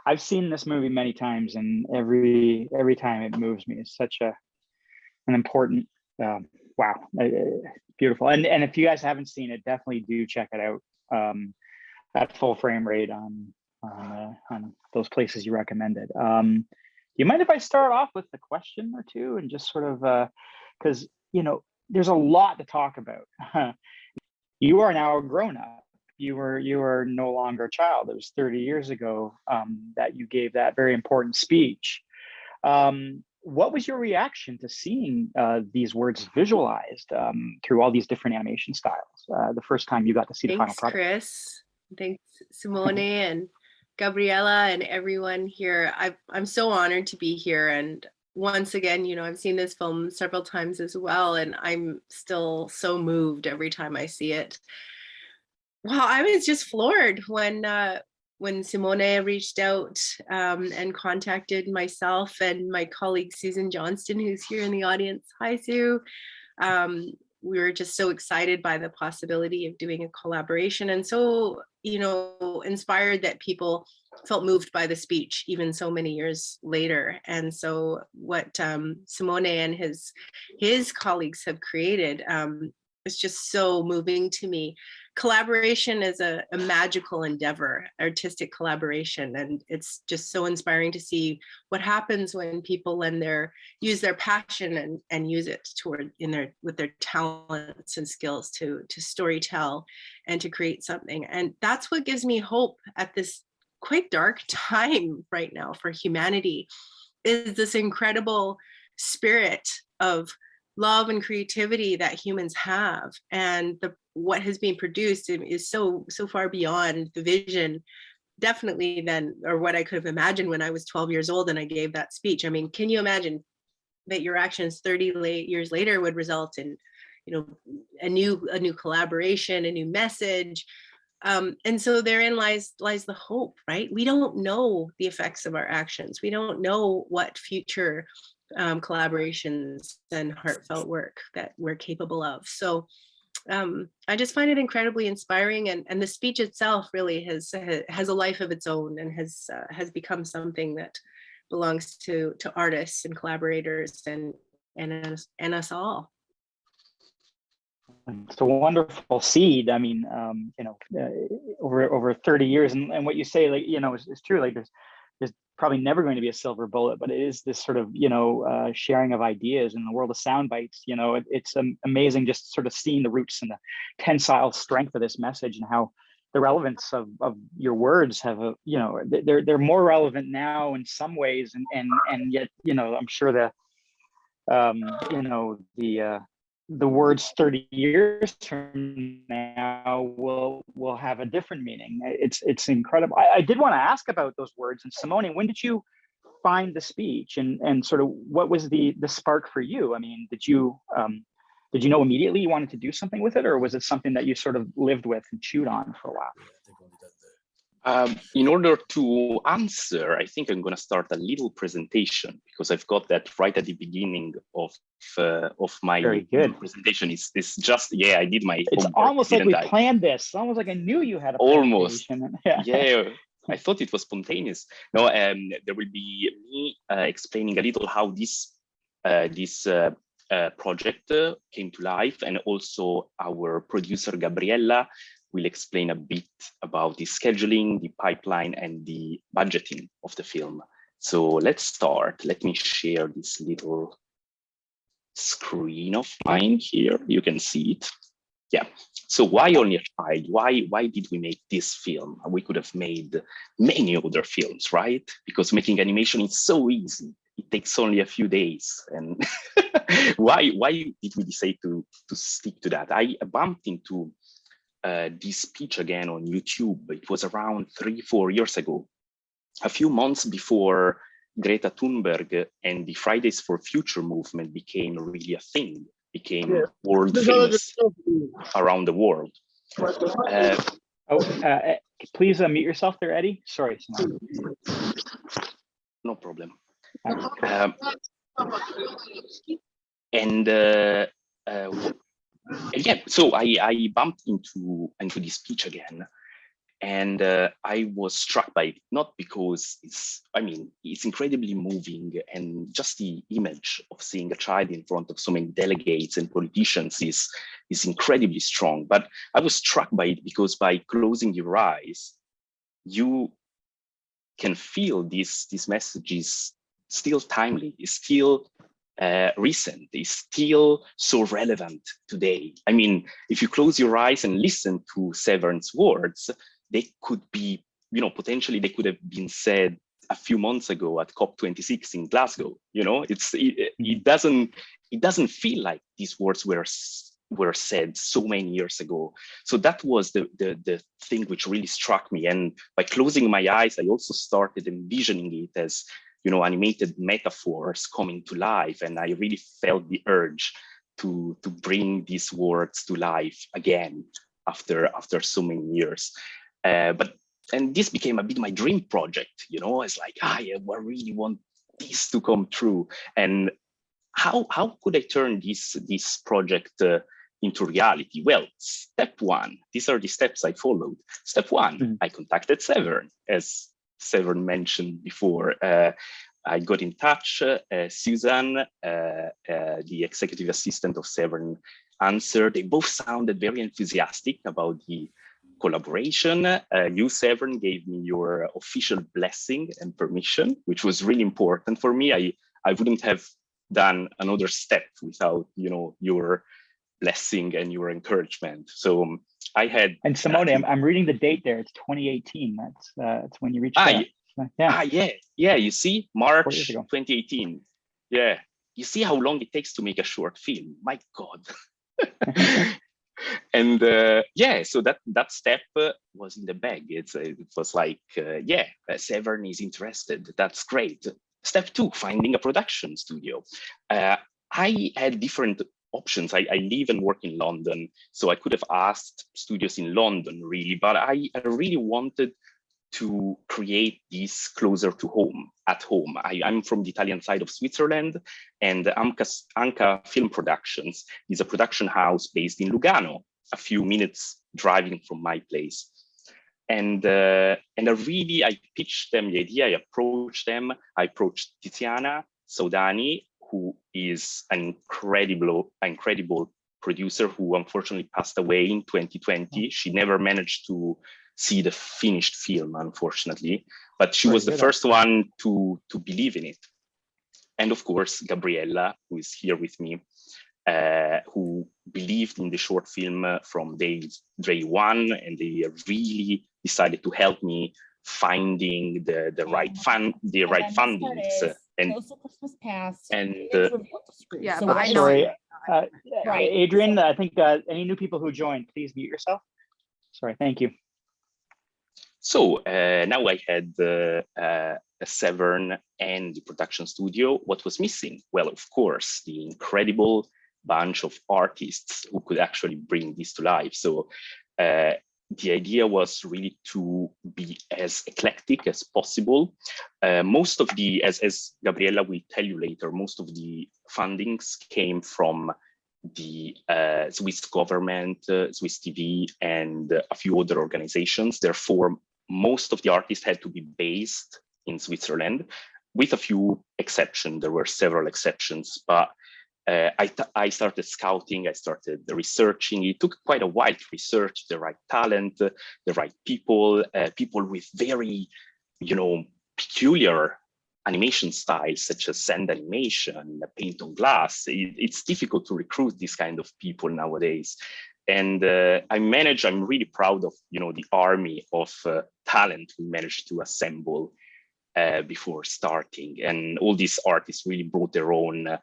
I've seen this movie many times, and every time it moves me. It's such an important, wow, beautiful. And if you guys haven't seen it, definitely do check it out at full frame rate on those places you recommended. Do you mind if I start off with a question or two, and just sort of, because there's a lot to talk about. You are now a grown-up. You are no longer a child. It was 30 years ago that you gave that very important speech. What was your reaction to seeing these words visualized through all these different animation styles the first time you got to see the final product? Thanks, Kris. Thanks, Simone and Gabriella and everyone here. I'm so honored to be here. And once again, I've seen this film several times as well, and I'm still so moved every time I see it. Well, I was just floored when Simone reached out and contacted myself and my colleague Susan Johnston, who's here in the audience. Hi, Sue. We were just so excited by the possibility of doing a collaboration, and so inspired that people felt moved by the speech even so many years later. And so what Simone and his colleagues have created is just so moving to me. Collaboration is a magical endeavor, artistic collaboration, and it's just so inspiring to see what happens when people use their passion and use it with their talents and skills to storytell and to create something. And that's what gives me hope at this quite dark time right now for humanity, is this incredible spirit of love and creativity that humans have, and what has been produced is so far beyond the vision, definitely than, or what I could have imagined when I was 12 years old and I gave that speech. I mean, can you imagine that your actions 30 years later would result in, a new collaboration, a new message? And so therein lies the hope, right? We don't know the effects of our actions. We don't know what future collaborations and heartfelt work that we're capable of. So I just find it incredibly inspiring, and the speech itself really has a life of its own, and has become something that belongs to artists and collaborators and us all. It's a wonderful seed. I mean, over 30 years, and what you say, is true. Like there's probably never going to be a silver bullet, but it is this sort of sharing of ideas in the world of sound bites. It's amazing just sort of seeing the roots and the tensile strength of this message, and how the relevance of your words have they're more relevant now in some ways, and yet I'm sure the words 30 years from now will have a different meaning. It's incredible. I did want to ask about those words. And Simone, when did you find the speech, and sort of what was the spark for you? I mean, did you know immediately you wanted to do something with it, or was it something that you sort of lived with and chewed on for a while? In order to answer, I think I'm going to start a little presentation, because I've got that right at the beginning of my presentation. It's just, I did my It's homework, almost like we planned this. It's almost like I knew you had a almost. Yeah. I thought it was spontaneous. No, there will be me explaining a little how this project came to life, and also our producer Gabriella will explain a bit about the scheduling, the pipeline, and the budgeting of the film. So let's start. Let me share this little screen of mine here. You can see it. Yeah. So why Only a Child? Why did we make this film? We could have made many other films, right? Because making animation is so easy. It takes only a few days. And why did we decide to stick to that? I bumped into this speech again on YouTube. It was around 3-4 years ago, a few months before Greta Thunberg and the Fridays for Future movement became really a thing, became world famous around the world. Please mute yourself there, Eddie. Sorry. No problem. Yeah, so I bumped into this speech again, And I was struck by it, not because it's incredibly moving, and just the image of seeing a child in front of so many delegates and politicians is incredibly strong. But I was struck by it because by closing your eyes, you can feel this message is still timely, is still recent, is still so relevant today. I mean, if you close your eyes and listen to Severn's words, they could be, potentially they could have been said a few months ago at COP26 in Glasgow. It doesn't feel like these words were said so many years ago. So that was the thing which really struck me. And by closing my eyes, I also started envisioning it as, animated metaphors coming to life. And I really felt the urge to bring these words to life again after so many years. And this became a bit my dream project. It's like, I really want this to come true. And how could I turn this project into reality? Well, step one, these are the steps I followed. Step one, I contacted Severn, as Severn mentioned before. I got in touch. Susan, the executive assistant of Severn, answered. They both sounded very enthusiastic about the collaboration. You, Severn, gave me your official blessing and permission, which was really important for me. I wouldn't have done another step without, your blessing and your encouragement. So I had. And Simone, I'm reading the date there. It's 2018. That's when you reached out. Yeah. You see, March 2018. Yeah. You see how long it takes to make a short film. My God. And so that step was in the bag. It was like, Severn is interested. That's great. Step two, finding a production studio. I had different options. I live and work in London, so I could have asked studios in London, really, but I really wanted to create this closer to home, at home. I'm from the Italian side of Switzerland, and Anca Film Productions is a production house based in Lugano, a few minutes driving from my place. And I pitched them the idea. I approached them. I approached Tiziana Saudani, who is an incredible producer who unfortunately passed away in 2020. She never managed to see the finished film, unfortunately, but she was the first one to believe in it. And of course, Gabriella, who is here with me, who believed in the short film from day one, and they really decided to help me finding the right fundings. Adrian, I think any new people who joined, please mute yourself. Sorry, thank you. So now I had a Severn and the production studio. What was missing? Well, of course, the incredible bunch of artists who could actually bring this to life. So the idea was really to be as eclectic as possible. Most of the, as Gabriella will tell you later, most of the fundings came from the Swiss government, Swiss TV, and a few other organizations. Therefore, most of the artists had to be based in Switzerland, with a few exceptions. There were several exceptions, but I started scouting, I started researching. It took quite a while to research the right talent, the right people, people with very, peculiar animation styles, such as sand animation, paint on glass. It's difficult to recruit these kind of people nowadays. And I'm really proud of, the army of talent we managed to assemble before starting. And all these artists really brought their own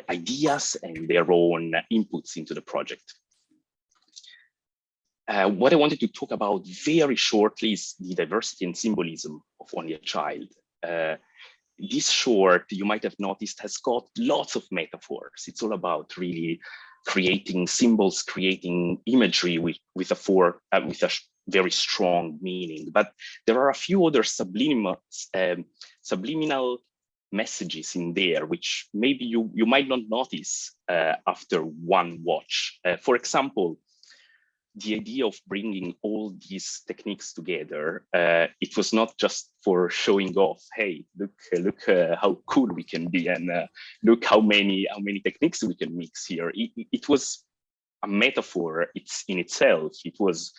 ideas and their own inputs into the project. What I wanted to talk about very shortly is the diversity and symbolism of Only a Child. This short, you might have noticed, has got lots of metaphors. It's all about really creating symbols, creating imagery with a very strong meaning. But there are a few other subliminal messages in there, which maybe you might not notice after one watch. For example, the idea of bringing all these techniques together, it was not just for showing off, hey, look how cool we can be, and look how many techniques we can mix here. It was a metaphor. It's in itself. It was,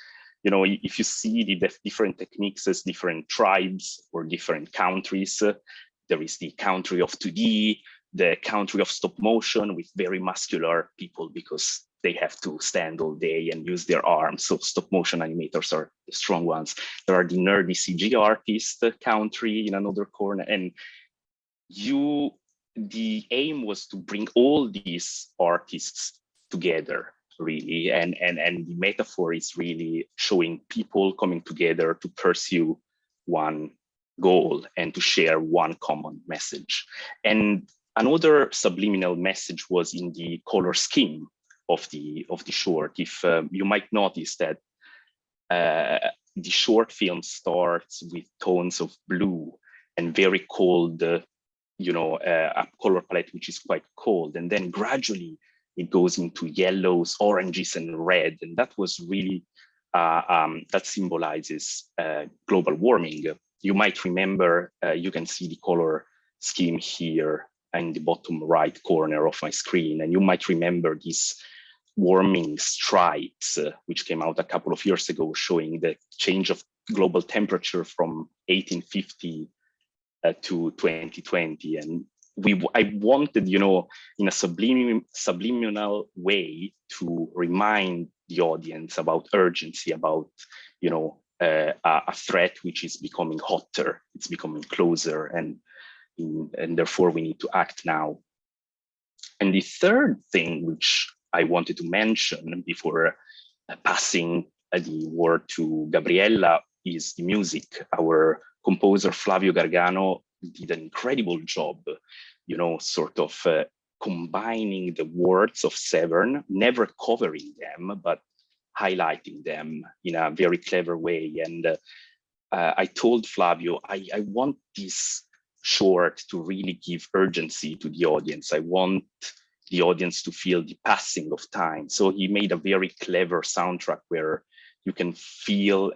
you know, if you see the different techniques as different tribes or different countries, there is the country of 2D, the country of stop motion with very muscular people because they have to stand all day and use their arms. So stop motion animators are the strong ones. There are the nerdy CG artist country in another corner. And the aim was to bring all these artists together, really. And the metaphor is really showing people coming together to pursue one goal and to share one common message. And another subliminal message was in the color scheme of the short. If you might notice that the short film starts with tones of blue and very cold, you know, a color palette which is quite cold, and then gradually it goes into yellows, oranges, and red, and that was really that symbolizes global warming. You might remember, you can see the color scheme here in the bottom right corner of my screen, and you might remember these warming stripes, which came out a couple of years ago, showing the change of global temperature from 1850 to 2020. And I wanted, you know, in a subliminal way to remind the audience about urgency, about, you know, a threat which is becoming hotter, it's becoming closer, and therefore we need to act now. And the third thing which I wanted to mention before passing the word to Gabriella is the music. Our composer Flavio Gargano did an incredible job, you know, sort of combining the words of Severn, never covering them, but highlighting them in a very clever way. And I told Flavio, I want this short to really give urgency to the audience. I want the audience to feel the passing of time. So he made a very clever soundtrack where you can feel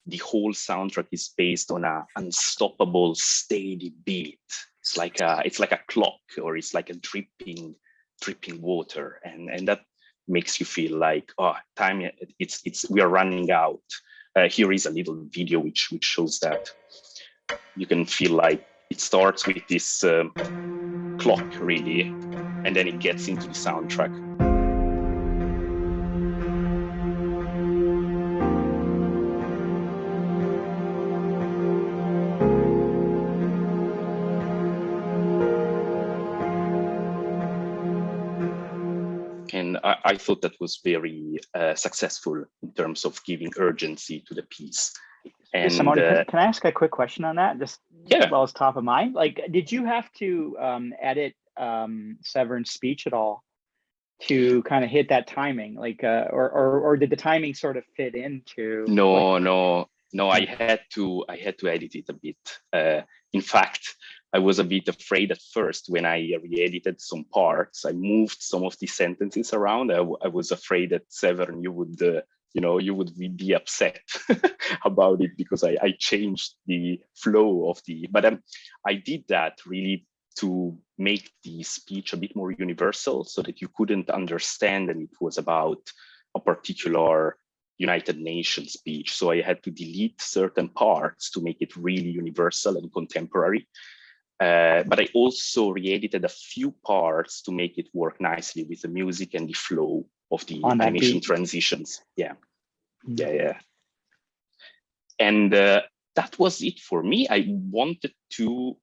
the whole soundtrack is based on an unstoppable, steady beat. It's like a clock, or it's like a dripping water, and that makes you feel like, oh, time, we are running out. Here is a little video which shows that. You can feel like it starts with this clock, really, and then it gets into the soundtrack. And I thought that was very successful in terms of giving urgency to the piece. And Simone, can I ask a quick question on that? Just while it's top of mind, like, did you have to edit Severn's speech at all to kind of hit that timing, like, or did the timing sort of fit into? No. I had to edit it a bit. In fact, I was a bit afraid at first when I re-edited some parts. I moved some of the sentences around. I was afraid that Severn, you would be upset about it because I changed the flow of but I did that really to make the speech a bit more universal so that you couldn't understand and it was about a particular United Nations speech. So I had to delete certain parts to make it really universal and contemporary. But I also re-edited a few parts to make it work nicely with the music and the flow of the animation transitions. Yeah. And that was it for me. I wanted to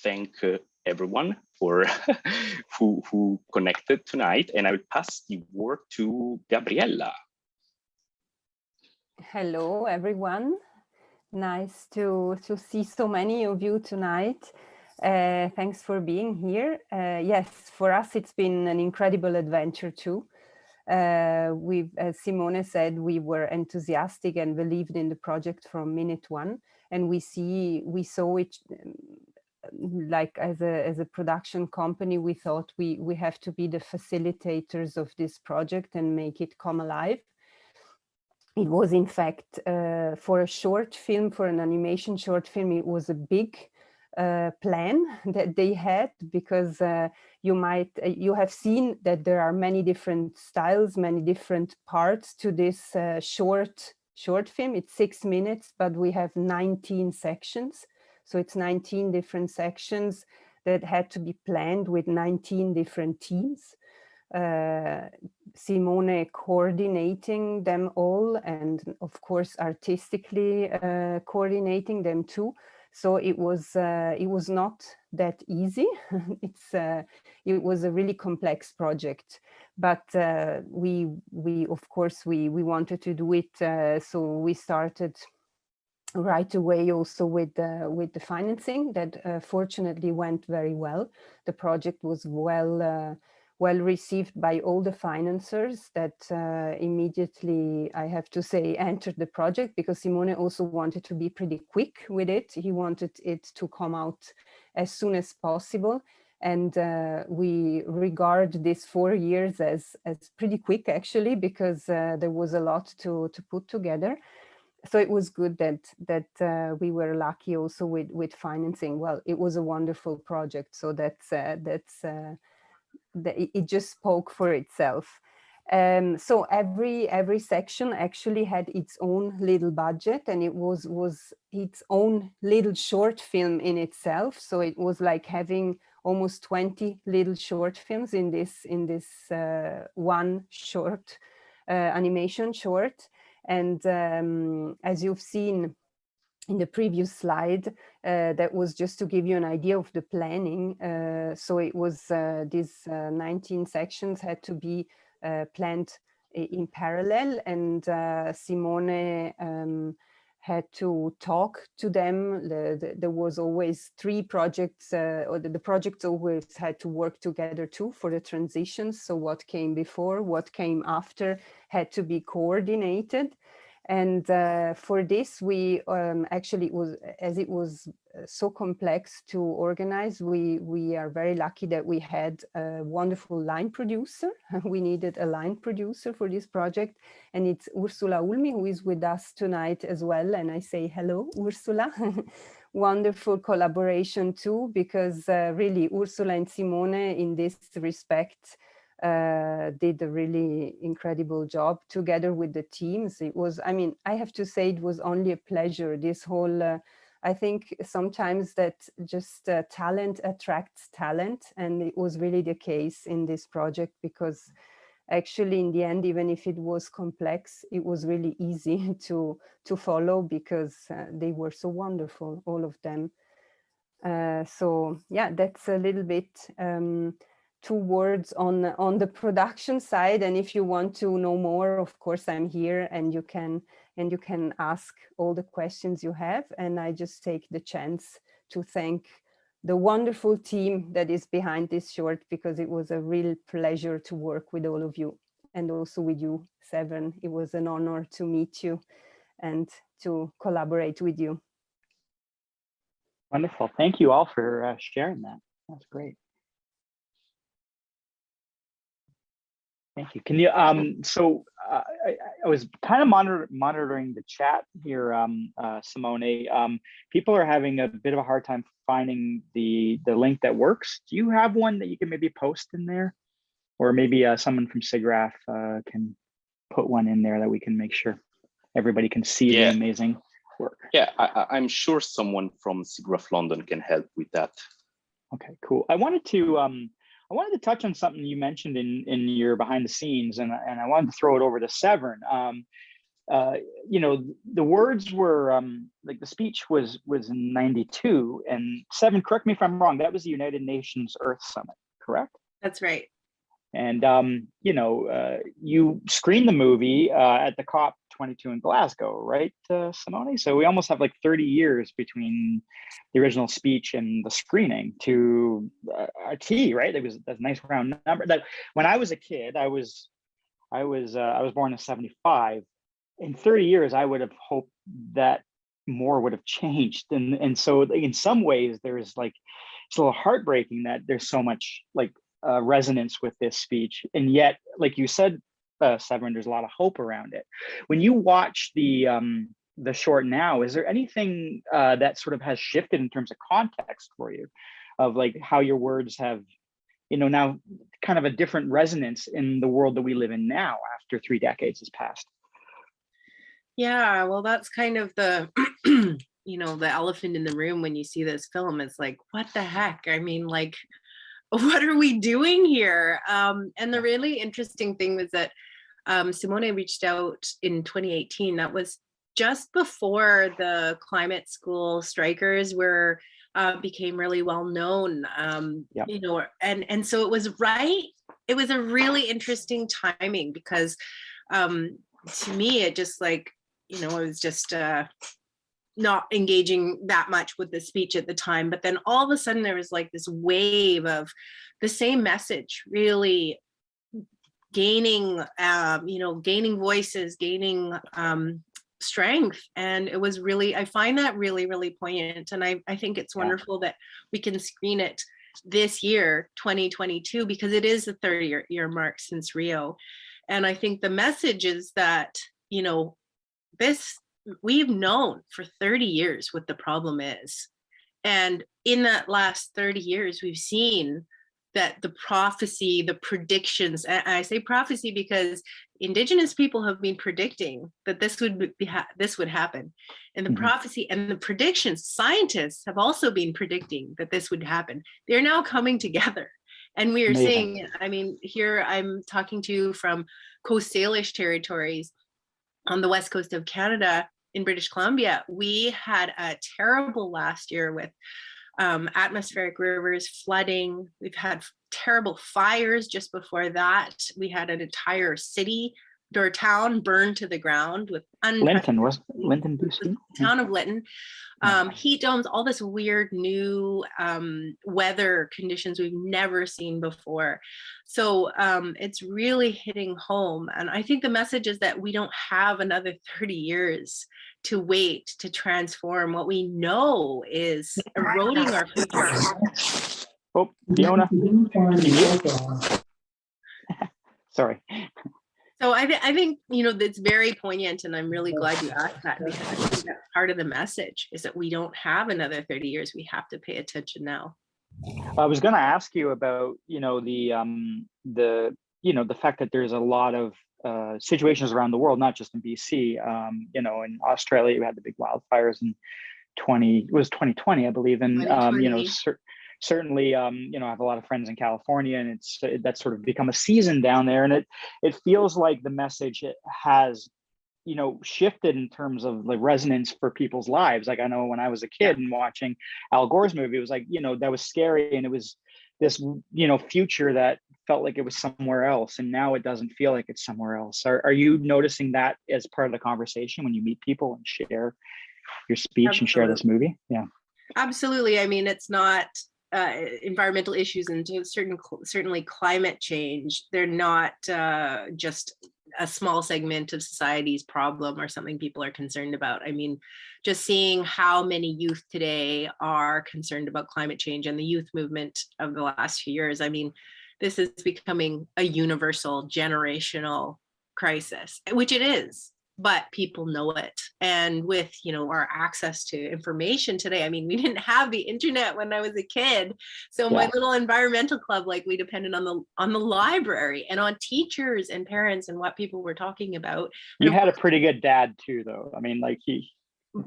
thank everyone for who connected tonight, and I will pass the word to Gabriella. Hello, everyone. Nice to see so many of you tonight. Thanks for being here. Yes, for us, it's been an incredible adventure too. As Simone said, we were enthusiastic and believed in the project from minute one, and we saw it like as a production company, we thought we have to be the facilitators of this project and make it come alive. It was, in fact, for a short film, for an animation short film, it was a big plan that they had, because you have seen that there are many different styles, many different parts to this short film. It's 6 minutes, but we have 19 sections. So it's 19 different sections that had to be planned with 19 different teams. Simone coordinating them all, and of course artistically coordinating them too. So it was not that easy. It was a really complex project, but we of course we wanted to do it. So we started right away also with the financing that fortunately went very well. The project was well received by all the financiers that immediately, I have to say, entered the project, because Simone also wanted to be pretty quick with it. He wanted it to come out as soon as possible. And we regard this 4 years as pretty quick, actually, because there was a lot to put together. So it was good that we were lucky also with financing. Well, it was a wonderful project. So it just spoke for itself. So every section actually had its own little budget, and it was its own little short film in itself. So it was like having almost 20 little short films in this one short animation short. And as you've seen in the previous slide, that was just to give you an idea of the planning. So it was these 19 sections had to be planned in parallel, and Simone had to talk to them. There was always 3 projects, or the projects always had to work together too for the transitions. So what came before, what came after had to be coordinated. And for this, we actually, it was so complex to organize. We are very lucky that we had a wonderful line producer. We needed a line producer for this project, and it's Ursula Ulmi, who is with us tonight as well. And I say hello, Ursula. Wonderful collaboration too, because really Ursula and Simone in this respect did a really incredible job together with the teams. It was, I mean, I have to say it was only a pleasure. This whole, I think sometimes that just talent attracts talent, and it was really the case in this project, because actually in the end, even if it was complex, it was really easy to follow, because they were so wonderful, all of them. So yeah, that's a little bit 2 words on the production side. And if you want to know more, of course, I'm here, and you can ask all the questions you have. And I just take the chance to thank the wonderful team that is behind this short, because it was a real pleasure to work with all of you, and also with you, Severn. It was an honor to meet you and to collaborate with you. Wonderful. Thank you all for sharing that. That's great. Thank you. Can you, so I was kind of monitoring the chat here, Simone. People are having a bit of a hard time finding the link that works. Do you have one that you can maybe post in there? Or maybe someone from Siggraph can put one in there that we can make sure everybody can see the amazing work. Yeah, I'm sure someone from Siggraph London can help with that. Okay, cool. I wanted to touch on something you mentioned in your behind the scenes, and I wanted to throw it over to Severn. You know, the words were like the speech was in '92, and Severn, correct me if I'm wrong, that was the United Nations Earth Summit, correct? That's right. And you know, you screened the movie at the COP22 in Glasgow, right, Simone? So we almost have like 30 years between the original speech and the screening to a T, right? It was a nice round number. That when I was a kid, I was born in '75. In 30 years, I would have hoped that more would have changed. And so in some ways there's like, it's a little heartbreaking that there's so much like resonance with this speech. And yet, like you said, Severn, there's a lot of hope around it. When you watch the short now, is there anything that sort of has shifted in terms of context for you, of like how your words have, you know, now kind of a different resonance in the world that we live in now after 3 decades has passed? Yeah, well, that's kind of the, you know, the elephant in the room when you see this film. It's like, what the heck? I mean, like, what are we doing here? And the really interesting thing was that Simone reached out in 2018. That was just before the climate school strikers were became really well known. Yep. You know, and so it was right. It was a really interesting timing because to me, it just like, you know, I was just not engaging that much with the speech at the time. But then all of a sudden there was like this wave of the same message really gaining, you know, gaining voices, gaining strength. And it was really, I find that really, really poignant. And I think it's wonderful that we can screen it this year, 2022, because it is the 30-year mark since Rio. And I think the message is that, you know, this, we've known for 30 years what the problem is. And in that last 30 years, we've seen that the prophecy, the predictions, and I say prophecy because Indigenous people have been predicting that this would happen. And the prophecy and the predictions, scientists have also been predicting that this would happen. They're now coming together. And we are seeing, I mean, here I'm talking to you from Coast Salish territories on the west coast of Canada in British Columbia. We had a terrible last year with atmospheric rivers, flooding. We've had terrible fires just before that. We had an entire city or town burned to the ground with Linton, was Linton, BC? Town of Linton. Heat domes, all this weird new weather conditions we've never seen before. So it's really hitting home. And I think the message is that we don't have another 30 years to wait to transform what we know is eroding our future. Oh, Fiona. Sorry. So I think, you know, that's very poignant, and I'm really glad you asked that, because I think that's part of the message is that we don't have another 30 years. We have to pay attention now. I was going to ask you about, you know, the fact that there's a lot of situations around the world, not just in BC. You know, in Australia, we had the big wildfires in 2020, I believe, and you know, certainly, you know, I have a lot of friends in California, and that's sort of become a season down there, and it feels like the message has, you know, shifted in terms of the resonance for people's lives. Like I know when I was a kid and watching Al Gore's movie, it was like, you know, that was scary, and it was this, you know, future that felt like it was somewhere else, and now it doesn't feel like it's somewhere else. Are you noticing that as part of the conversation when you meet people and share your speech and share this movie? Yeah, absolutely. I mean, it's not environmental issues and certainly climate change. They're not just a small segment of society's problem or something people are concerned about. I mean, just seeing how many youth today are concerned about climate change and the youth movement of the last few years. I mean, this is becoming a universal generational crisis, which it is, but people know it. And with, you know, our access to information today, I mean, we didn't have the internet when I was a kid. So my little environmental club, like, we depended on the library and on teachers and parents and what people were talking about. You had a pretty good dad too, though. I mean, like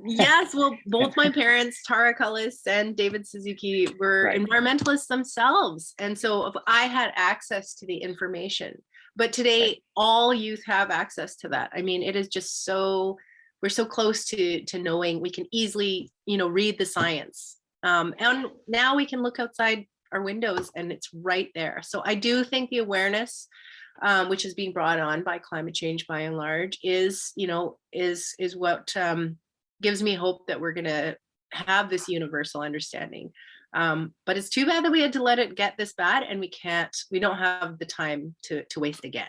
Yes, well, both my parents, Tara Cullis and David Suzuki, were environmentalists themselves. And so I had access to the information. But today, all youth have access to that. I mean, it is just so, we're so close to knowing. We can easily, you know, read the science. And now we can look outside our windows and it's right there. So I do think the awareness, which is being brought on by climate change by and large, is, you know, is what gives me hope that we're going to have this universal understanding. But it's too bad that we had to let it get this bad, and we don't have the time to waste again.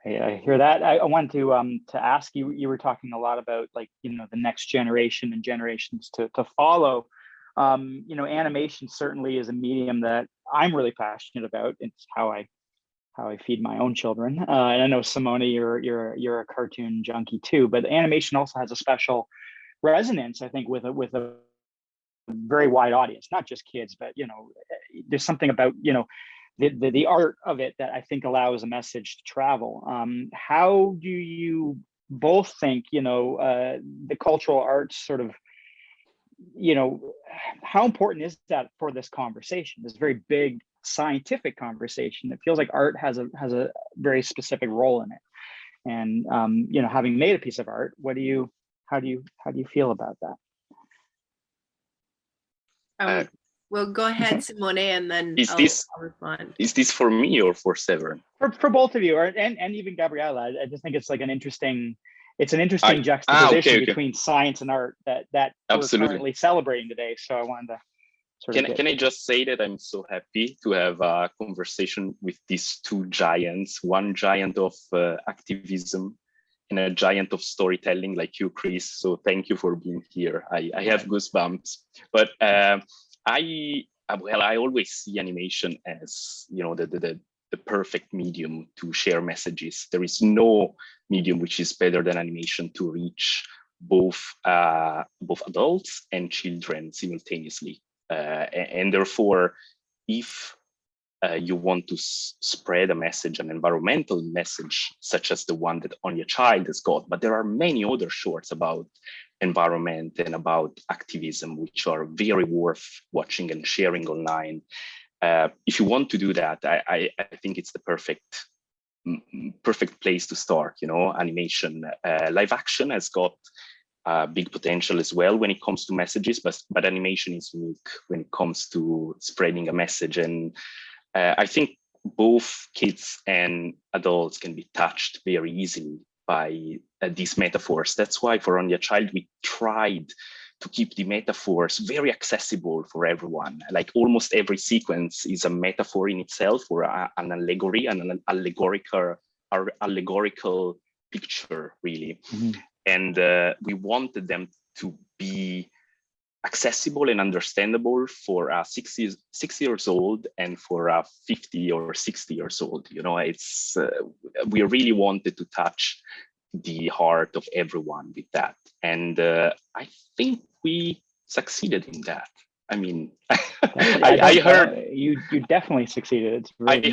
I hear that. I wanted to ask you. You were talking a lot about, like, the next generation and generations to follow. Animation certainly is a medium that I'm really passionate about. It's how I feed my own children. And I know, Simone, you're a cartoon junkie too. But animation also has a special resonance, I think, with a very wide audience, not just kids, but there's something about the art of it that I think allows a message to travel. How do you both think the cultural arts sort of, how important is that for this conversation, this very big scientific conversation? It feels like art has a very specific role in it. And having made a piece of art, how do you feel about that? Well, go ahead, Simone, and then I'll respond. Is this for me or for Severn? For both of you, and even Gabriella. I just think it's like an interesting juxtaposition between science and art that we're currently celebrating today. So I wanted to Can I just say that I'm so happy to have a conversation with these two giants, one giant of activism and a giant of storytelling like you, Kris. So thank you for being here. I have goosebumps. But I always see animation as the perfect medium to share messages. There is no medium which is better than animation to reach both adults and children simultaneously. And therefore, if you want to spread a message, an environmental message, such as the one that Only a Child has got, but there are many other shorts about environment and about activism, which are very worth watching and sharing online. If you want to do that, I think it's the perfect place to start. Animation, live action has got big potential as well when it comes to messages, but animation is unique when it comes to spreading a message. And I think both kids and adults can be touched very easily by these metaphors. That's why for Only a Child, we tried to keep the metaphors very accessible for everyone. Like almost every sequence is a metaphor in itself, or an allegory, an allegorical picture, really. Mm-hmm. And we wanted them to be accessible and understandable for a 6 years old and for a 50 or 60 years old. It's we really wanted to touch the heart of everyone with that, and I think we succeeded in that. I mean, I heard you definitely succeeded. It's really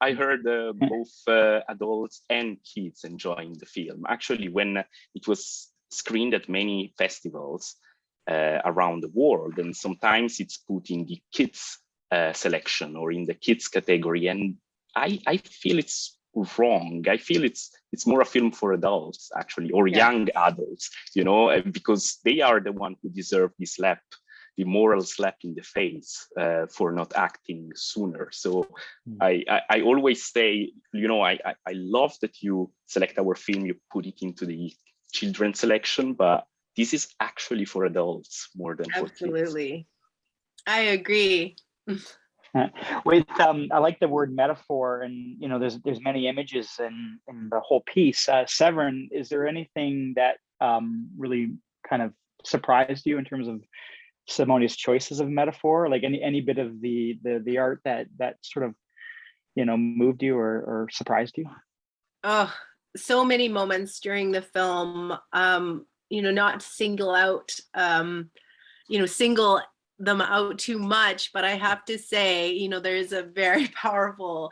I heard both adults and kids enjoying the film. Actually, when it was screened at many festivals around the world, and sometimes it's put in the kids selection or in the kids category, and I feel it's wrong. I feel it's more a film for adults, actually, or young adults, because they are the one who deserve the slap, the moral slap in the face for not acting sooner. So I always say, I love that you select our film, you put it into the children's selection, but this is actually for adults more than for kids. Absolutely. I agree. I like the word metaphor, and there's many images in the whole piece. Severn, is there anything that really kind of surprised you in terms of Simone's choices of metaphor? Like any bit of the art that sort of moved you or surprised you? Oh, so many moments during the film. Not to single out single them out too much, but I have to say, there's a very powerful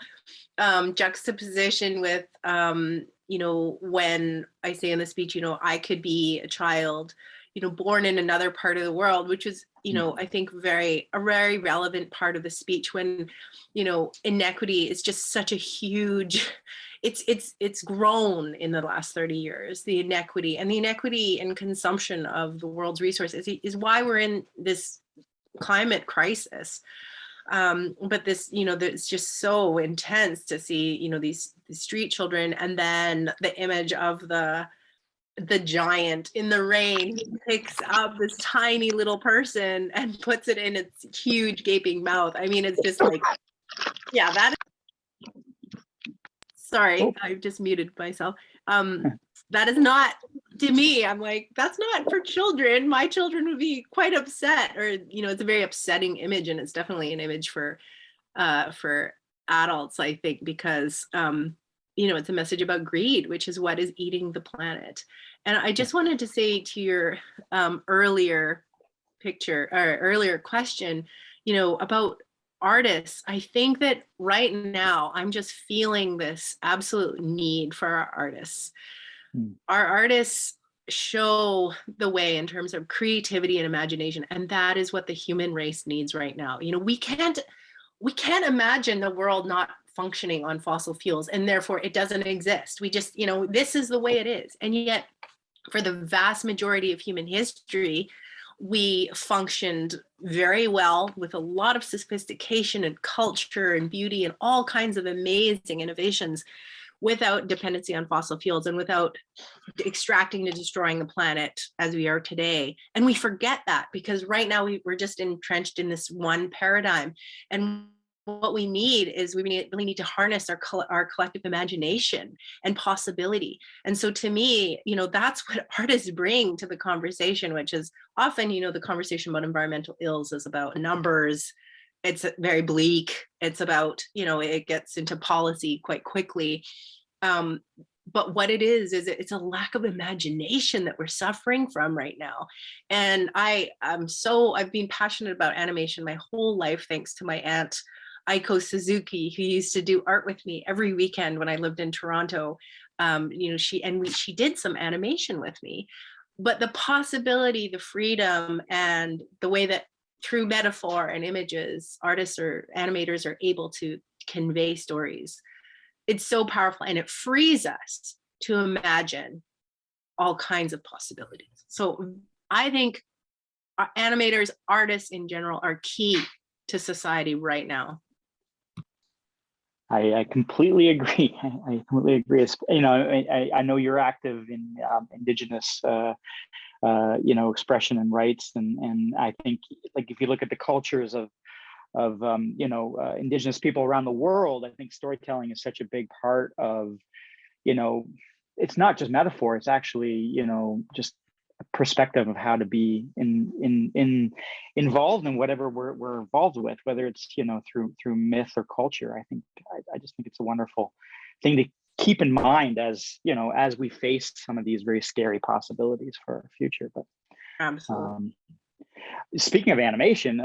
juxtaposition with when I say in the speech, I could be a child born in another part of the world, which is I think a very relevant part of the speech, when inequity is just such a huge, it's grown in the last 30 years, the inequity in consumption of the world's resources is why we're in this climate crisis. But this, it's just so intense to see, these street children, and then the image of the giant in the rain. He picks up this tiny little person and puts it in its huge gaping mouth. I mean, it's just like, that is Sorry, Oh. I've just muted myself. That is not, to me, I'm like, that's not for children. My children would be quite upset, or, you know, it's a very upsetting image, and it's definitely an image for adults, I think, because, you know, it's a message about greed, which is what is eating the planet. And I just wanted to say to your earlier picture or earlier question, you know, about artists, I think that right now I'm just feeling this absolute need for our artists. Our artists show the way in terms of creativity and imagination, and that is what the human race needs right now. You know, we can't imagine the world not functioning on fossil fuels, and therefore it doesn't exist. We just, you know, this is the way it is. And yet, for the vast majority of human history, we functioned very well with a lot of sophistication and culture and beauty and all kinds of amazing innovations without dependency on fossil fuels and without extracting and destroying the planet as we are today. And we forget that because right now we're just entrenched in this one paradigm. And what we need is we really need to harness our collective imagination and possibility. And so to me, you know, that's what artists bring to the conversation, which is often, you know, the conversation about environmental ills is about numbers. It's very bleak. It's about, you know, it gets into policy quite quickly. But what it is it's a lack of imagination that we're suffering from right now. And I've been passionate about animation my whole life, thanks to my aunt, Suzuki, who used to do art with me every weekend when I lived in Toronto. You know, she did some animation with me, but the possibility, the freedom, and the way that through metaphor and images, artists or animators are able to convey stories, it's so powerful, and it frees us to imagine all kinds of possibilities. So I think animators, artists in general, are key to society right now. I completely agree. I completely agree. You know, I know you're active in Indigenous, you know, expression and rights, and I think, like, if you look at the cultures of you know, Indigenous people around the world, I think storytelling is such a big part of, you know, it's not just metaphor, it's actually, you know, just a perspective of how to be involved in whatever we're involved with, whether it's, you know, through myth or culture. I just think it's a wonderful thing to keep in mind as, you know, as we face some of these very scary possibilities for our future. But absolutely. Speaking of animation,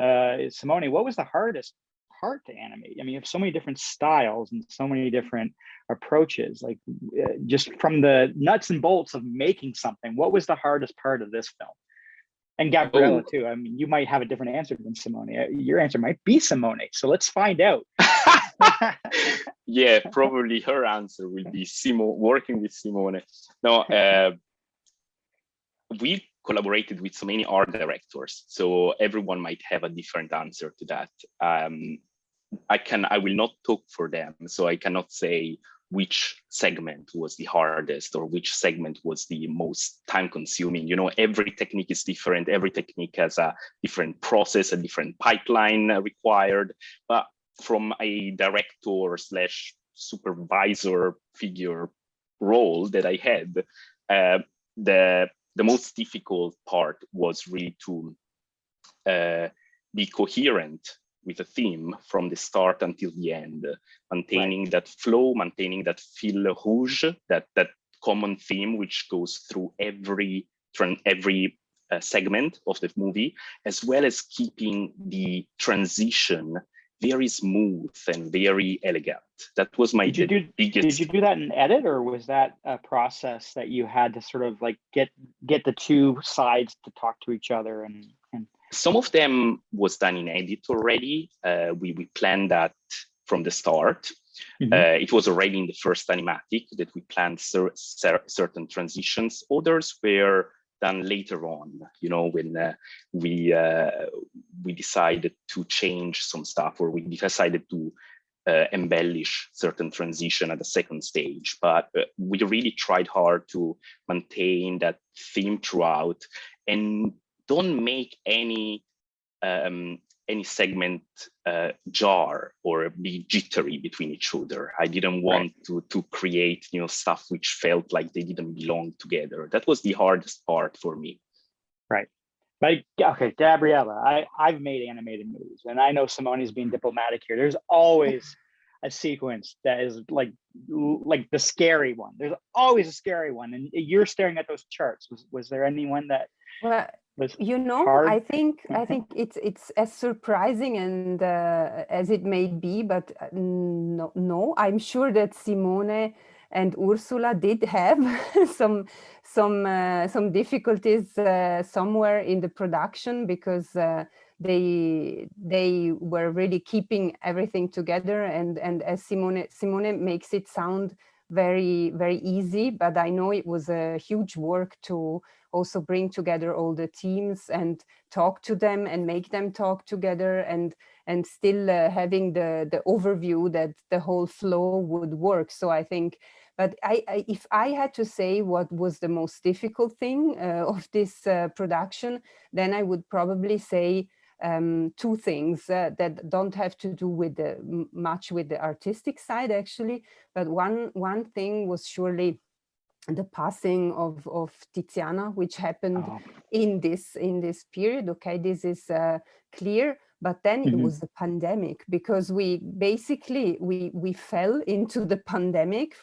Simone, what was the hardest part to animate? I mean, you have so many different styles and so many different approaches, like just from the nuts and bolts of making something, what was the hardest part of this film? And Gabriella too. I mean, you might have a different answer than Simone. Your answer might be Simone. So let's find out. Yeah, probably her answer will be working with Simone. No, we collaborated with so many art directors, so everyone might have a different answer to that. I will not talk for them, so I cannot say which segment was the hardest or which segment was the most time consuming. You know, every technique is different. Every technique has a different process, a different pipeline required. But from a director / supervisor figure role that I had, the most difficult part was really to be coherent with a theme from the start until the end, maintaining that flow, maintaining that fil rouge, that common theme which goes through every segment of the movie, as well as keeping the transition very smooth and very elegant. That was my biggest. Did you do that in edit, or was that a process that you had to sort of like get the two sides to talk to each other? And some of them was done in edit already. We planned that from the start. Mm-hmm. It was already in the first animatic that we planned certain transitions. Others were done later on, you know, when we decided to change some stuff, or we decided to embellish certain transition at the second stage. But we really tried hard to maintain that theme throughout and don't make any any segment jar or be jittery between each other. I didn't want to create, you know, stuff which felt like they didn't belong together. That was the hardest part for me. Right. Like, okay, Gabriella, I've made animated movies, and I know Simone's being diplomatic here. There's always a sequence that is like the scary one. There's always a scary one, and you're staring at those charts. Was there anyone that was you know, hard? I think it's as surprising and as it may be, but no, I'm sure that Simone and Ursula did have some difficulties somewhere in the production, because they were really keeping everything together, and as Simone makes it sound very, very easy, but I know it was a huge work to also bring together all the teams and talk to them and make them talk together, and still having the overview that the whole flow would work. So I think, but if I had to say what was the most difficult thing of this production, then I would probably say two things that don't have to do with much with the artistic side, actually. But one thing was surely the passing of Tiziana, which happened in this period. Okay, this is clear. But then it was the pandemic, because we basically we fell into the pandemic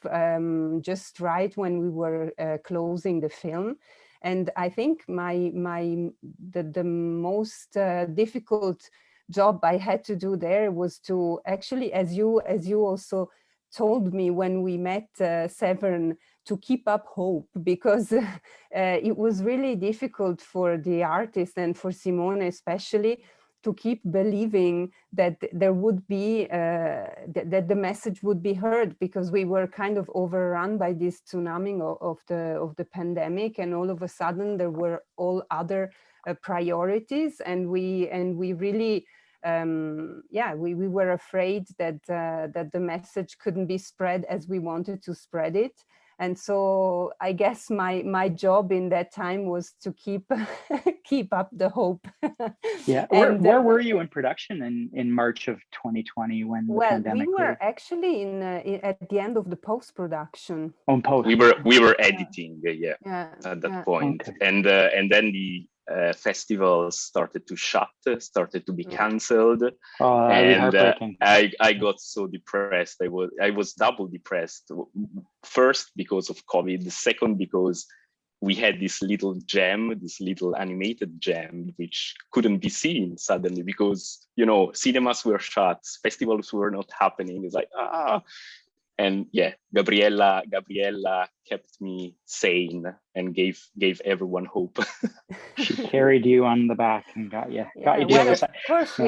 just right when we were closing the film. And I think the most difficult job I had to do there was to actually, as you also told me when we met, Severn, to keep up hope, because it was really difficult for the artist and for Simone especially to keep believing that there would be that the message would be heard, because we were kind of overrun by this tsunami of the pandemic, and all of a sudden there were all other priorities, and we really we were afraid that the message couldn't be spread as we wanted to spread it. And so I guess my job in that time was to keep up the hope. Yeah. Where were you in production in March of 2020 when the pandemic? We were actually at the end of the post-production. On post. We were editing, at that point. Okay. And then the festivals started to shut, started to be cancelled. Oh, and heartbreaking. I got so depressed. I was double depressed. First because of COVID, second because we had this little gem, this little animated gem, which couldn't be seen suddenly because, you know, cinemas were shut, festivals were not happening. It's like, And yeah, Gabriella kept me sane and gave everyone hope. She carried you on the back and got you to the other side. Of course,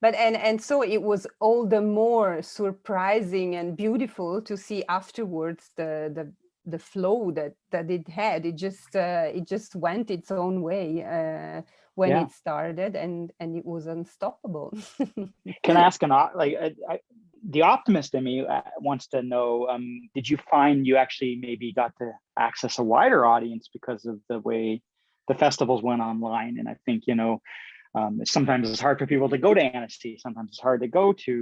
but and so it was all the more surprising and beautiful to see afterwards the flow that it had. It just went its own way when it started, and it was unstoppable. Can I ask the optimist in me wants to know, did you find you actually maybe got to access a wider audience because of the way the festivals went online? And I think, you know, sometimes it's hard for people to go to ARTISTSI. Sometimes it's hard to go to,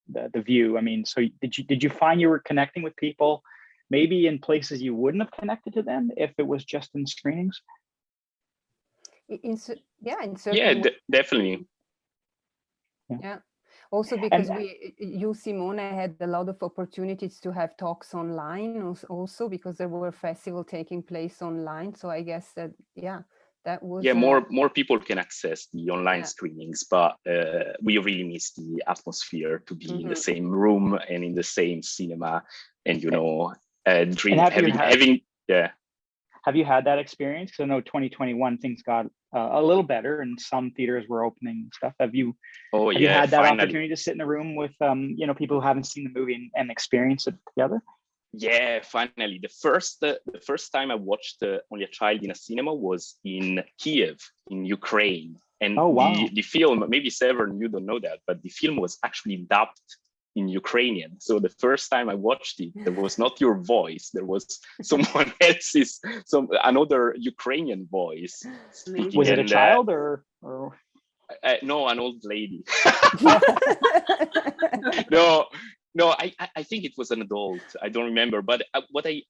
the View. I mean, so did you find you were connecting with people maybe in places you wouldn't have connected to them if it was just in screenings? Definitely. Yeah. Also because Simone had a lot of opportunities to have talks online also because there were festivals taking place online. So I guess that was more people can access the online screenings, but we really miss the atmosphere to be in the same room and in the same cinema, and Have you had that experience? Because I know 2021 things got a little better and some theaters were opening and stuff. Have you had that opportunity to sit in a room with people who haven't seen the movie and experience it together? Yeah, finally. The first time I watched Only a Child in a cinema was in Kiev, in Ukraine. And the film, maybe Severn, you don't know that, but the film was actually dubbed in Ukrainian. So the first time I watched it, there was not your voice, there was someone else's, another Ukrainian voice speaking. Was it a child or? No, an old lady. No, I think it was an adult. I don't remember. But what I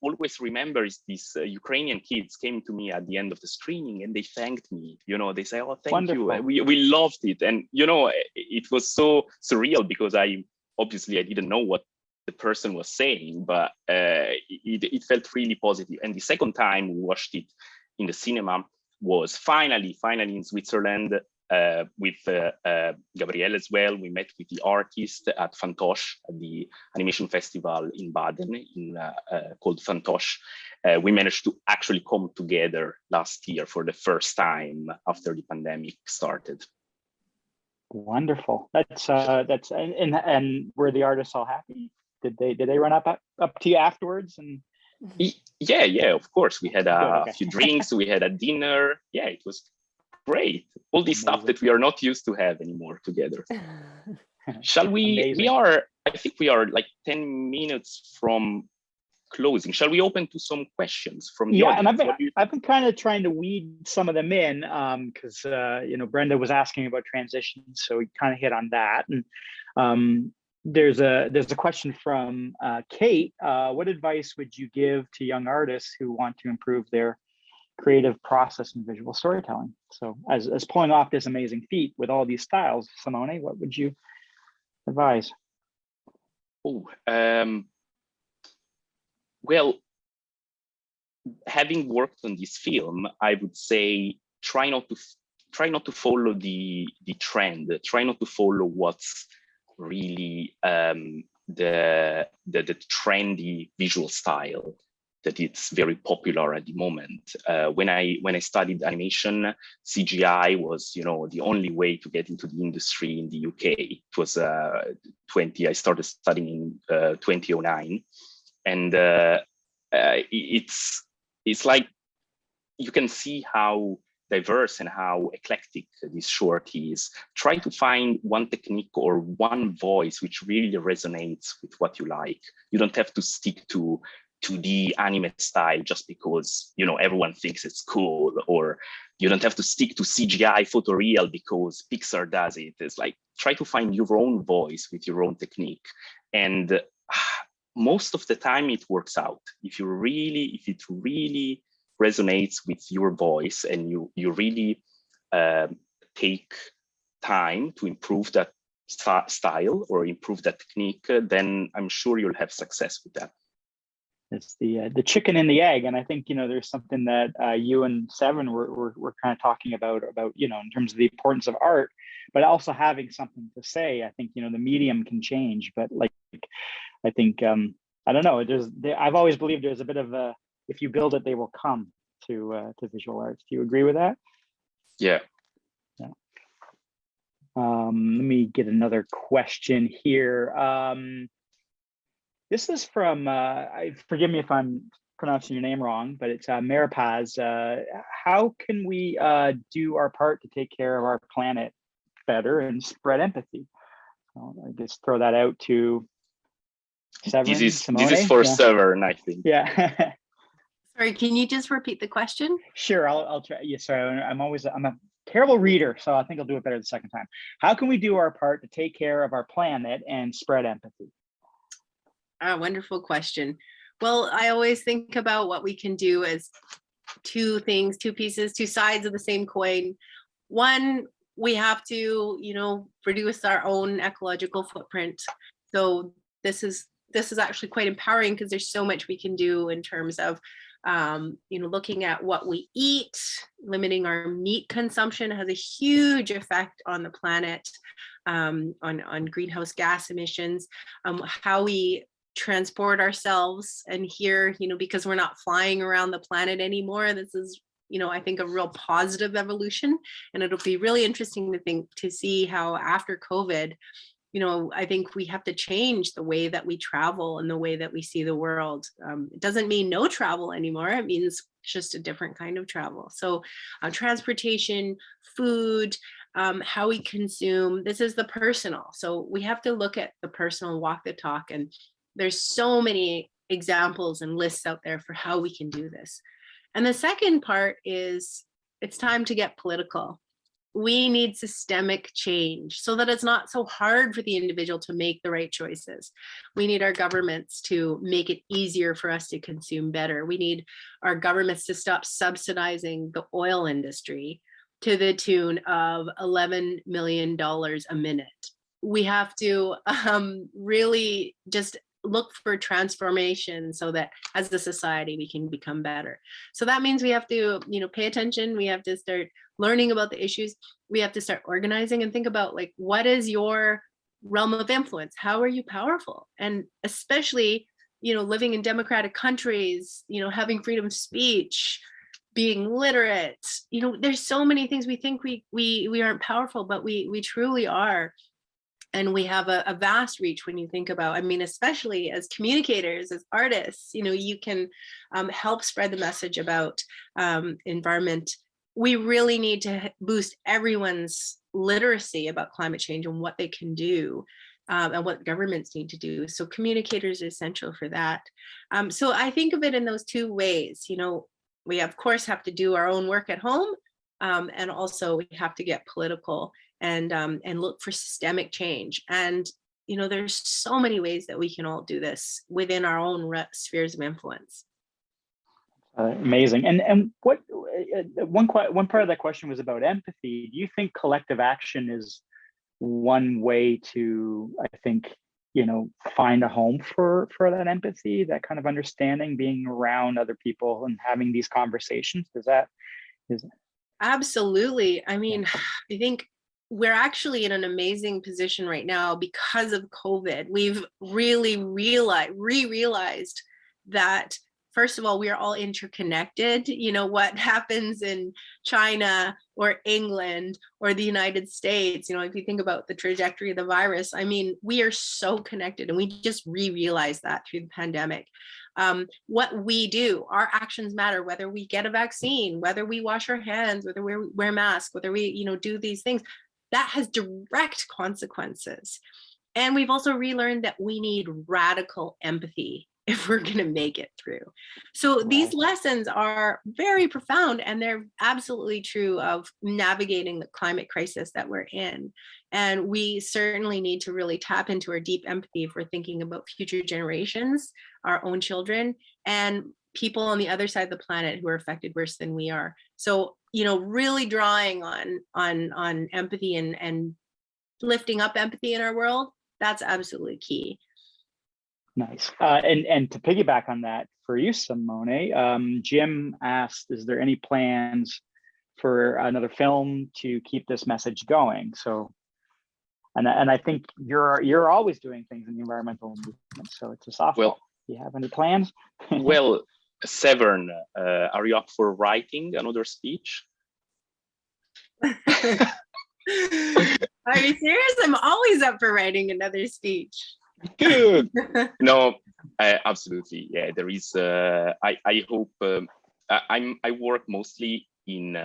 always remember is these Ukrainian kids came to me at the end of the screening and they thanked me. You know, they say, "Oh, thank you. We loved it." And, you know, it was so surreal because I didn't know what the person was saying, but it felt really positive. And the second time we watched it in the cinema was finally in Switzerland with Gabriella as well. We met with the artist at Fantoche, at the animation festival in Baden, called Fantoche. We managed to actually come together last year for the first time after the pandemic started. Wonderful. That's and were the artists all happy? Did they run up to you afterwards? And yeah, of course. We had a few drinks, we had a dinner. Yeah, it was great. All this stuff that we are not used to have anymore together. Shall we? Amazing. I think we are like 10 minutes from closing. Shall we open to some questions from the audience? And I've been kind of trying to weed some of them in because you know, Brenda was asking about transitions, so we kind of hit on that. And there's a question from Kate. What advice would you give to young artists who want to improve their creative process and visual storytelling? So as pulling off this amazing feat with all these styles, Simone, what would you advise? Well, having worked on this film, I would say try not to follow the trend. Try not to follow what's really the trendy visual style that it's very popular at the moment. When I studied animation, CGI was, you know, the only way to get into the industry in the UK. It was I started studying in 2009, and it's like you can see how diverse and how eclectic this short is. Try to find one technique or one voice which really resonates with what you like. You don't have to stick to the anime style just because, you know, everyone thinks it's cool, or you don't have to stick to CGI photoreal because Pixar does it. It's like, try to find your own voice with your own technique. And most of the time it works out. If it really resonates with your voice and you really take time to improve that style or improve that technique, then I'm sure you'll have success with that. It's the chicken and the egg, and I think, you know, there's something that you and Severn were kind of talking about, you know, in terms of the importance of art, but also having something to say. I think, you know, the medium can change, but like, I think I don't know. I've always believed there's a bit of a, if you build it, they will come to visual arts. Do you agree with that? Yeah. Yeah. Let me get another question here. This is from, forgive me if I'm pronouncing your name wrong, but it's Maripaz. How can we do our part to take care of our planet better and spread empathy? So I guess throw that out to Severn. This is for Severn, I think. Yeah. Sorry, can you just repeat the question? Sure, I'll try. Yeah, sorry, I'm a terrible reader, so I think I'll do it better the second time. How can we do our part to take care of our planet and spread empathy? Wonderful question. Well, I always think about what we can do as two things, two pieces, two sides of the same coin. One, we have to, you know, reduce our own ecological footprint. So this is actually quite empowering because there's so much we can do in terms of, you know, looking at what we eat. Limiting our meat consumption has a huge effect on the planet, on greenhouse gas emissions, how we transport ourselves. And here, you know, because we're not flying around the planet anymore, this is, you know, I think a real positive evolution. And it'll be really interesting to see how after COVID, you know, I think we have to change the way that we travel and the way that we see the world. It doesn't mean no travel anymore. It means just a different kind of travel. So transportation, food, how we consume, this is the personal. So we have to look at the personal, walk the talk. And there's so many examples and lists out there for how we can do this. And the second part is it's time to get political. we need systemic change so that it's not so hard for the individual to make the right choices. We need our governments to make it easier for us to consume better. We need our governments to stop subsidizing the oil industry to the tune of $11 million a minute. We have to really just look for transformation so that as a society we can become better. So that means we have to, pay attention. We have to start learning about the issues. We have to start organizing and think about, like, what is your realm of influence? How are you powerful? And especially, living in democratic countries, having freedom of speech, being literate, there's so many things we think we aren't powerful, but we truly are. And we have a vast reach when you think about, especially as communicators, as artists, you can help spread the message about environment. We really need to boost everyone's literacy about climate change and what they can do and what governments need to do. So communicators are essential for that. So I think of it in those two ways. We of course have to do our own work at home, and also we have to get political and look for systemic change. And there's so many ways that we can all do this within our own spheres of influence. Amazing. And what one part of that question was about empathy. Do you think collective action is one way to, I think, find a home for that empathy, that kind of understanding, being around other people and having these conversations? Is it? Absolutely. I think we're actually in an amazing position right now because of COVID. We've really realized that, first of all, we are all interconnected. What happens in China or England or the United States, if you think about the trajectory of the virus, we are so connected, and we just realized that through the pandemic. What we do, our actions matter, whether we get a vaccine, whether we wash our hands, whether we wear masks, whether we, do these things, that has direct consequences. And we've also relearned that we need radical empathy if we're going to make it through. So these lessons are very profound, and they're absolutely true of navigating the climate crisis that we're in. And we certainly need to really tap into our deep empathy if we're thinking about future generations, our own children, and people on the other side of the planet who are affected worse than we are. So, really drawing on empathy and lifting up empathy in our world, that's absolutely key. Nice. And to piggyback on that, for you, Simone, Jim asked, is there any plans for another film to keep this message going? So, and I think you're always doing things in the environmental movement, so it's a softball. Well, do you have any plans? Well, Severn, are you up for writing another speech? Are you serious? I'm always up for writing another speech. Good. No, absolutely. Yeah, there is. I hope. I work mostly in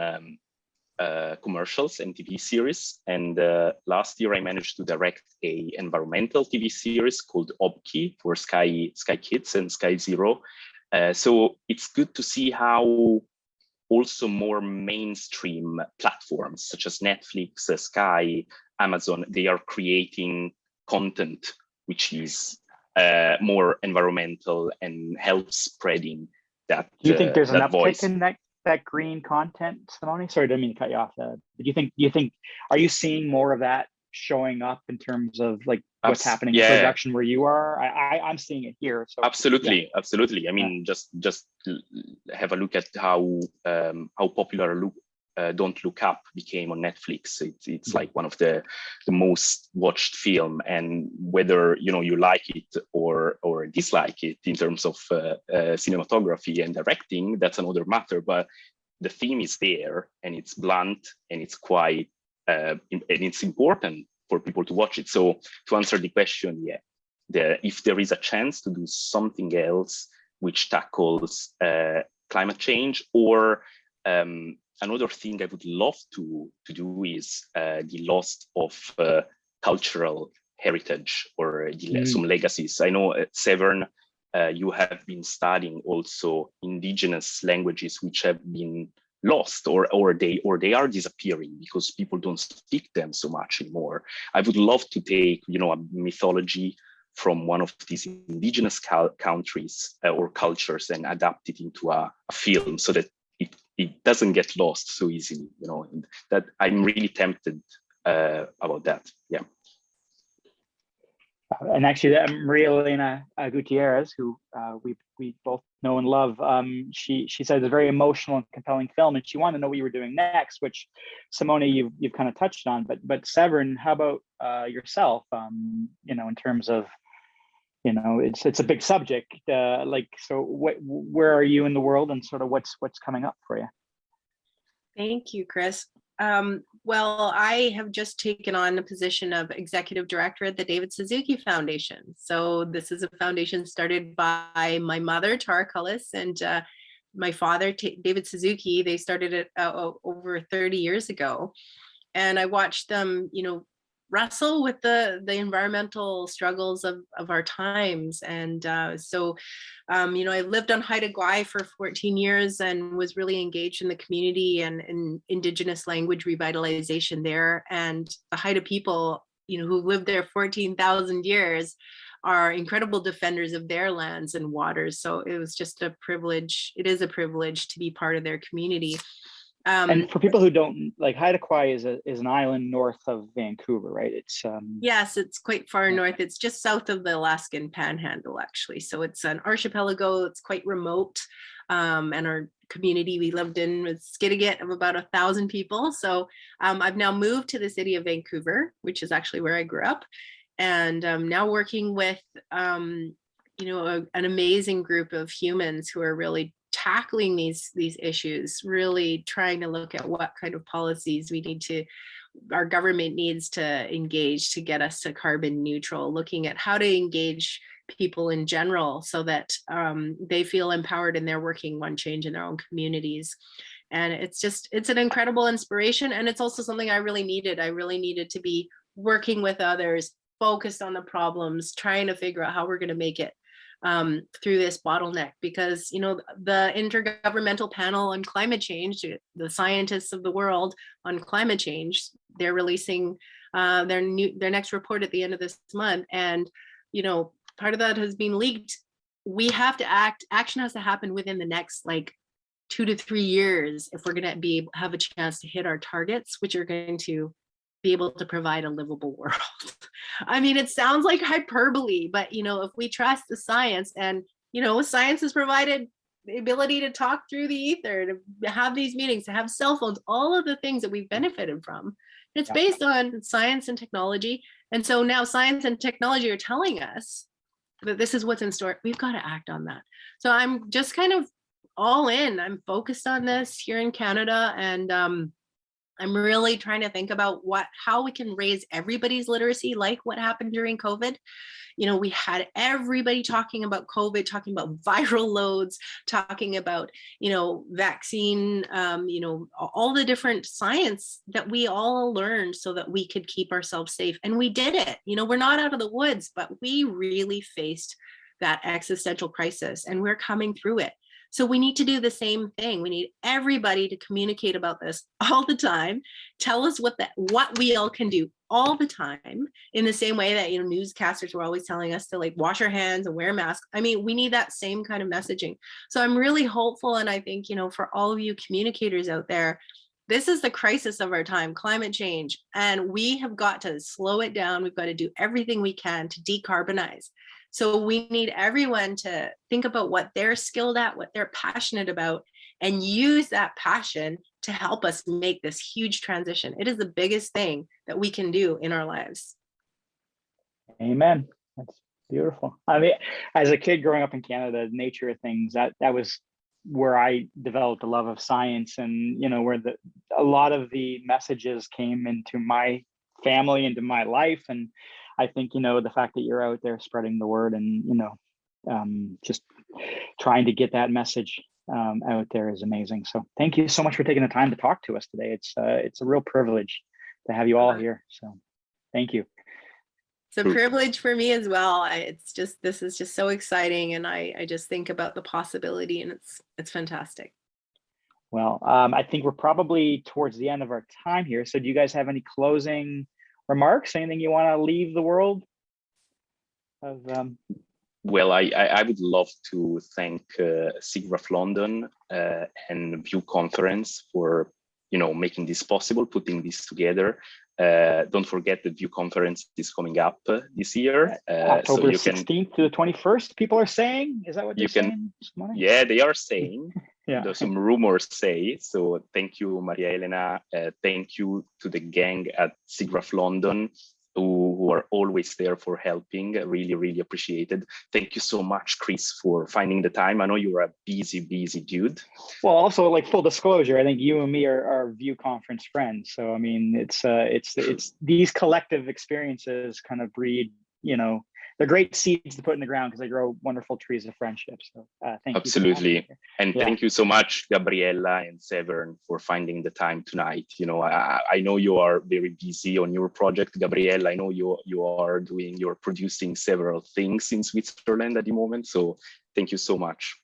commercials and TV series, and last year I managed to direct a environmental TV series called Obki for Sky Kids and Sky Zero. So it's good to see how also more mainstream platforms such as Netflix, Sky, Amazon, they are creating content which is more environmental and helps spreading that. Do you think there's an uptick voice in that green content, Simone? Sorry, I didn't mean to cut you off. Do you think? Are you seeing more of that showing up in terms of like what's happening in production where you are? I'm seeing it here. So absolutely. I mean, just have a look at how popular Don't Look Up became on Netflix. It's like one of the most watched film, and whether you like it or dislike it in terms of cinematography and directing, that's another matter. But the theme is there, and it's blunt, and it's quite and it's important for people to watch it. So to answer the question, if there is a chance to do something else which tackles climate change, or another thing I would love to do is the loss of cultural heritage or some legacies. I know at Severn, you have been studying also indigenous languages which have been lost, or they are disappearing because people don't speak them so much anymore. I would love to take, you know, a mythology from one of these indigenous countries or cultures and adapt it into a film so that it doesn't get lost so easily, you know. And that I'm really tempted about that. Yeah. And actually, Maria Elena Gutierrez, who we both know and love, she said it's a very emotional and compelling film, and she wanted to know what you were doing next, which Simone, you've kind of touched on. But Severn, how about yourself? You know, in terms of, you know, it's a big subject. Like, so where are you in the world, and sort of what's coming up for you? Thank you, Kris. Well, I have just taken on the position of executive director at the David Suzuki Foundation. So this is a foundation started by my mother, Tara Cullis, and my father, David Suzuki. They started it over 30 years ago. And I watched them, you know, wrestle with the environmental struggles of our times. And you know, I lived on Haida Gwaii for 14 years and was really engaged in the community and in indigenous language revitalization there. And the Haida people, you know, who lived there 14,000 years are incredible defenders of their lands and waters. So it was just a privilege. It is a privilege to be part of their community. And for people who don't, like, Haida Gwaii is an island north of Vancouver, right? It's yes, it's quite far north. It's just south of the Alaskan Panhandle, actually. So it's an archipelago. It's quite remote, and our community we lived in was Skidegate of about 1,000 people. So I've now moved to the city of Vancouver, which is actually where I grew up, and I'm now working with you know, an amazing group of humans who are really tackling these issues, really trying to look at what kind of policies our government needs to engage to get us to carbon neutral, looking at how to engage people in general so that they feel empowered and they're working on change in their own communities. And it's an incredible inspiration. And it's also something I really needed. I really needed to be working with others, focused on the problems, trying to figure out how we're going to make it through this bottleneck, because, you know, the Intergovernmental Panel on Climate Change, the scientists of the world on climate change, they're releasing their next report at the end of this month. And, you know, part of that has been leaked. We have to action has to happen within the next like 2 to 3 years if we're going to have a chance to hit our targets, which are going to be able to provide a livable world. I mean, it sounds like hyperbole, but, you know, if we trust the science, and, you know, science has provided the ability to talk through the ether, to have these meetings, to have cell phones, all of the things that we've benefited from. It's based on science and technology. And so now science and technology are telling us that this is what's in store. We've got to act on that. So I'm just kind of all in. I'm focused on this here in Canada, and I'm really trying to think about how we can raise everybody's literacy, like what happened during COVID. You know, we had everybody talking about COVID, talking about viral loads, talking about, you know, vaccine, you know, all the different science that we all learned so that we could keep ourselves safe. And we did it. You know, we're not out of the woods, but we really faced that existential crisis, and we're coming through it. So we need to do the same thing. We need everybody to communicate about this all the time. Tell us what we all can do all the time, in the same way that, you know, newscasters were always telling us to like wash our hands and wear masks. I mean, we need that same kind of messaging. So I'm really hopeful. And I think, you know, for all of you communicators out there, this is the crisis of our time, climate change. And we have got to slow it down. We've got to do everything we can to decarbonize. So we need everyone to think about what they're skilled at, what they're passionate about, and use that passion to help us make this huge transition. It is the biggest thing that we can do in our lives. Amen. That's beautiful. I mean, as a kid growing up in Canada, the nature of things, that was where I developed a love of science, and, you know, where a lot of the messages came into my family, into my life. And I think, you know, the fact that you're out there spreading the word and, you know, just trying to get that message out there is amazing. So thank you so much for taking the time to talk to us today. It's a real privilege to have you all here. So thank you. It's a privilege for me as well. This is just so exciting. And I just think about the possibility, and it's fantastic. Well, I think we're probably towards the end of our time here. So do you guys have any closing remarks? Anything you want to leave the world of? Well, I would love to thank Siggraph London and VIEWConference for making this possible, putting this together. Don't forget the VIEWConference is coming up this year. October so 16th to the 21st, people are saying? Is that what they're saying? Yeah, they are saying. Yeah. There's some rumors say. So thank you, Maria Elena. Thank you to the gang at Siggraph London who are always there for helping. Really, really appreciated. Thank you so much, Kris, for finding the time. I know you're a busy dude. Well, also, like, full disclosure, I think you and me are VIEWConference friends. So I mean, it's these collective experiences kind of breed, they're great seeds to put in the ground because they grow wonderful trees of friendship. So thank you. Absolutely. And thank you so much, Gabriella and Severn, for finding the time tonight. I know you are very busy on your project, Gabriella. I know you're producing several things in Switzerland at the moment. So thank you so much.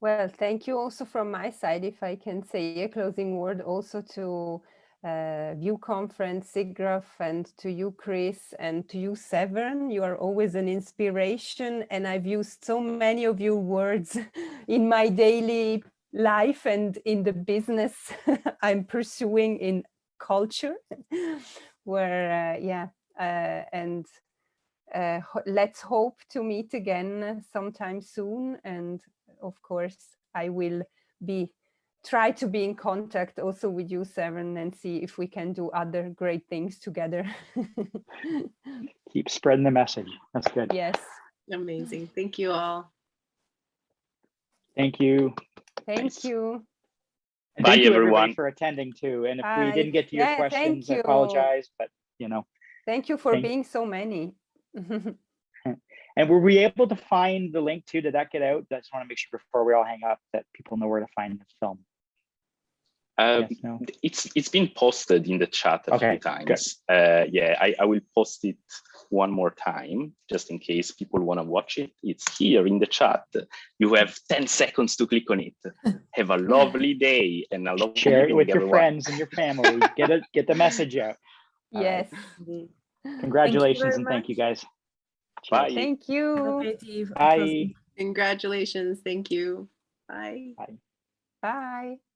Well, thank you also from my side, if I can say a closing word also to VIEWConference, Siggraph, and to you, Kris, and to you, Severn. You are always an inspiration, and I've used so many of your words in my daily life and in the business I'm pursuing in culture, where let's hope to meet again sometime soon. And of course, I will try to be in contact also with you, Severn, and see if we can do other great things together. Keep spreading the message. That's good. Yes. Amazing. Thank you all. Thank you. Thank you. And Bye, thank you, everyone, everybody, for attending too. And if we didn't get to your questions, I apologize, but Thank you for being so many. And were we able to find the link too? Did that get out? I just want to make sure before we all hang up that people know where to find the film. Yes, no? It's been posted in the chat a few times. I will post it one more time just in case people want to watch it. It's here in the chat. You have 10 seconds to click on it. Have a lovely day and a lovely share it with everyone. your friends and your family. Get the message out. Yes. Congratulations and thank you guys. Bye. Thank you. Bye. Congratulations. Thank you. Bye. Bye. Bye.